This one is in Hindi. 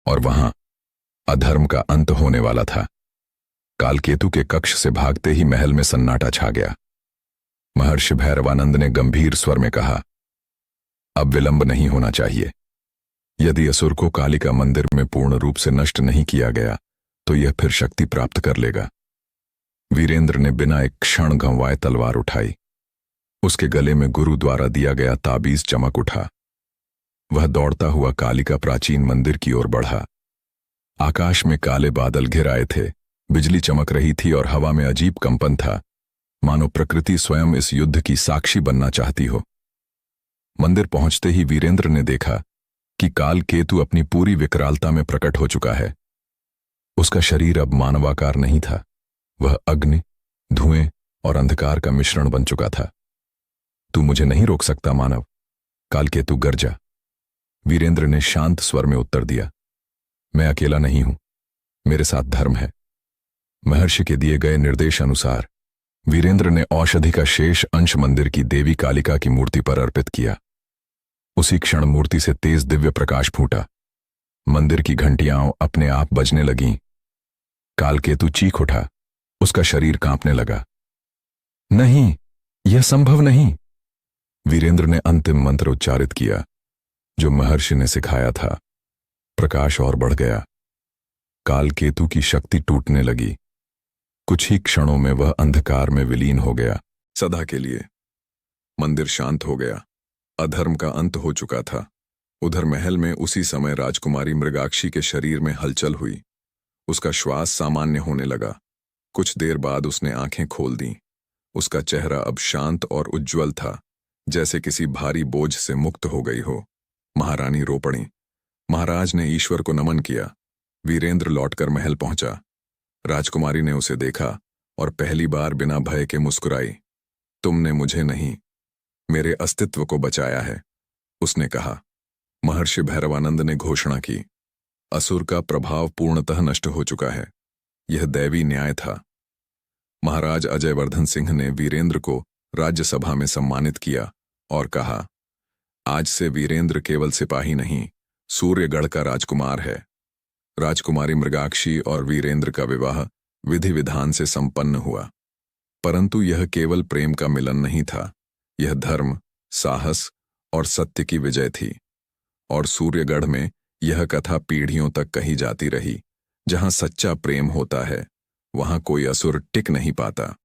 और वहां अधर्म का अंत होने वाला था। कालकेतु के कक्ष से भागते ही महल में सन्नाटा छा गया। महर्षि भैरवानंद ने गंभीर स्वर में कहा, अब विलंब नहीं होना चाहिए। यदि असुर को कालिका मंदिर में पूर्ण रूप से नष्ट नहीं किया गया तो यह फिर शक्ति प्राप्त कर लेगा। वीरेंद्र ने बिना एक क्षण गंवाए तलवार उठाई। उसके गले में गुरु द्वारा दिया गया ताबीज चमक उठा। वह दौड़ता हुआ कालिका प्राचीन मंदिर की ओर बढ़ा। आकाश में काले बादल घिर आए थे, बिजली चमक रही थी और हवा में अजीब कंपन था, मानो प्रकृति स्वयं इस युद्ध की साक्षी बनना चाहती हो। मंदिर पहुंचते ही वीरेंद्र ने देखा कि काल केतु अपनी पूरी विकरालता में प्रकट हो चुका है। उसका शरीर अब मानवाकार नहीं था, वह अग्नि, धुएं और अंधकार का मिश्रण बन चुका था। तू मुझे नहीं रोक सकता मानव, कालकेतु गरजा। वीरेंद्र ने शांत स्वर में उत्तर दिया, मैं अकेला नहीं हूं, मेरे साथ धर्म है। महर्षि के दिए गए निर्देश अनुसार वीरेंद्र ने औषधि का शेष अंश मंदिर की देवी कालिका की मूर्ति पर अर्पित किया। उसी क्षण मूर्ति से तेज दिव्य प्रकाश फूटा। मंदिर की घंटियां अपने आप बजने लगीं। कालकेतु चीख उठा, उसका शरीर कांपने लगा। नहीं, यह संभव नहीं। वीरेंद्र ने अंतिम मंत्र उच्चारित किया जो महर्षि ने सिखाया था। प्रकाश और बढ़ गया। कालकेतु की शक्ति टूटने लगी। कुछ ही क्षणों में वह अंधकार में विलीन हो गया, सदा के लिए। मंदिर शांत हो गया। अधर्म का अंत हो चुका था। उधर महल में उसी समय राजकुमारी मृगाक्षी के शरीर में हलचल हुई। उसका श्वास सामान्य होने लगा। कुछ देर बाद उसने आंखें खोल दी। उसका चेहरा अब शांत और उज्ज्वल था, जैसे किसी भारी बोझ से मुक्त हो गई हो। महारानी रो पड़ी। महाराज ने ईश्वर को नमन किया। वीरेंद्र लौटकर महल पहुंचा। राजकुमारी ने उसे देखा और पहली बार बिना भय के मुस्कुराई। तुमने मुझे नहीं, मेरे अस्तित्व को बचाया है, उसने कहा। महर्षि भैरवानंद ने घोषणा की, असुर का प्रभाव पूर्णतः नष्ट हो चुका है। यह दैवी न्याय था। महाराज अजयवर्धन सिंह ने वीरेंद्र को राज्यसभा में सम्मानित किया और कहा, आज से वीरेंद्र केवल सिपाही नहीं, सूर्यगढ़ का राजकुमार है। राजकुमारी मृगाक्षी और वीरेंद्र का विवाह विधि विधान से संपन्न हुआ। परंतु यह केवल प्रेम का मिलन नहीं था, यह धर्म, साहस और सत्य की विजय थी। और सूर्यगढ़ में यह कथा पीढ़ियों तक कही जाती रही। जहां सच्चा प्रेम होता है, वहां कोई असुर टिक नहीं पाता।